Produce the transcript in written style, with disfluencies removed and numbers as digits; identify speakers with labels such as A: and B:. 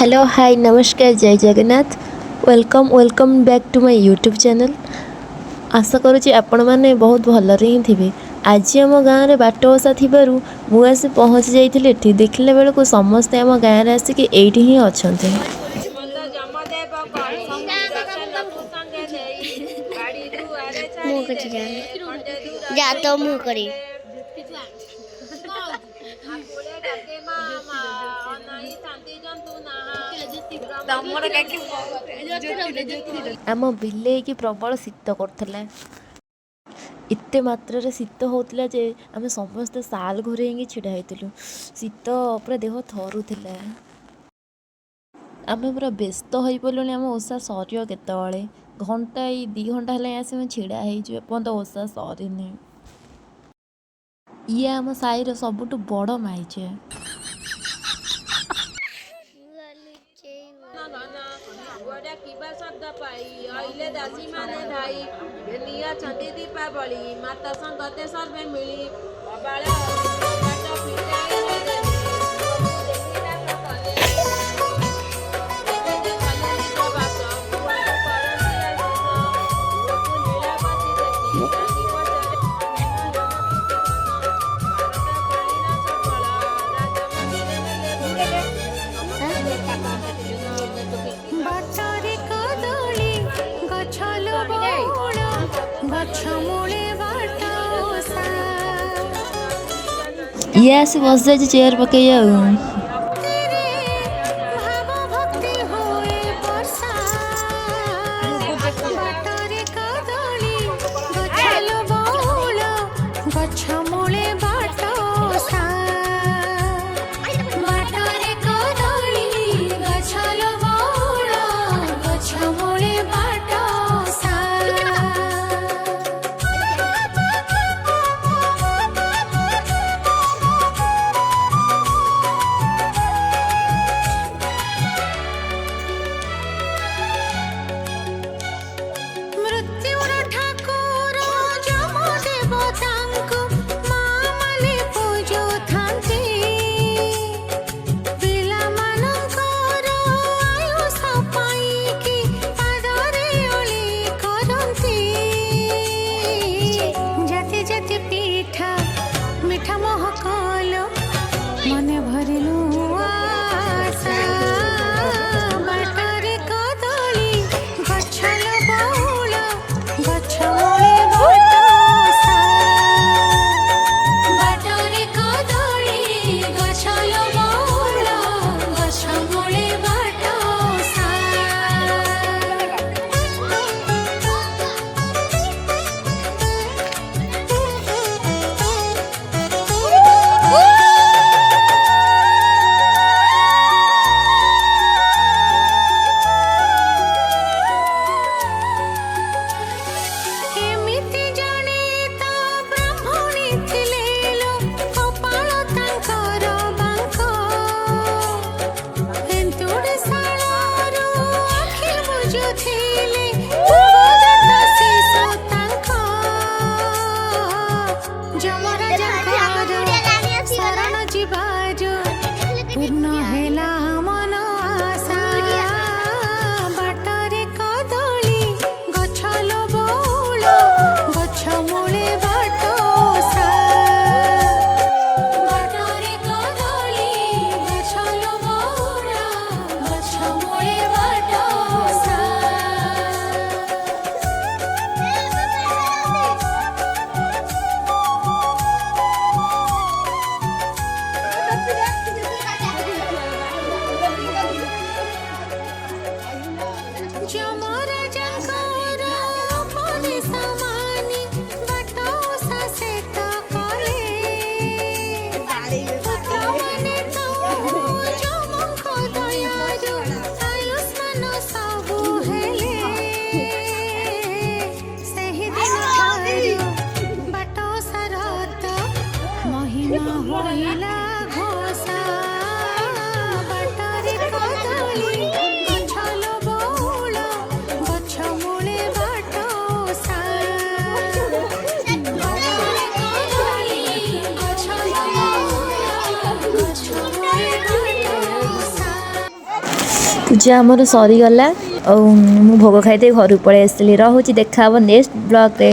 A: Hello hi नमस्कार जय Jagannath welcome back to my YouTube channel. आशा करुँची आपण मैंने बहुत भलरे ही थे। आज आम गाँव में बाट ओषा थी मुझे पहुँची जाइए देखला बेलू समस्ते आम गाँव में आसिक एठी ही अच्छा।
B: मुँह कटी जा तो मुँह करी
A: आम बिले की प्रबल शीत करथिला एते मात्रा शीत होता जे आम समस्ते साल घोरे छिड़ा होइतिलु। शीत पूरा देह थरुला। आम पूरा व्यस्त हो पड़े आम ओषा सर केतवे घंटा 2 घंटा है आस छिड़ा होपर्यंत ओषा सरीनी। ये आम साईर सबुठ बड़ माइचे।
C: दीपावली माता संगते सर्वे मिली
A: ये आस बस जाए चेयर पकई ପୂଜା ଆମର ସରିଗଲା ଆଉ ମୁଁ ଭୋଗ ଖାଇଦେଇ ଘରକୁ ପଳେଇ ଆସିଲି। ରହୁଛି, ଦେଖା ହେବ ନେକ୍ସଟ ବ୍ଲଗ୍ରେ।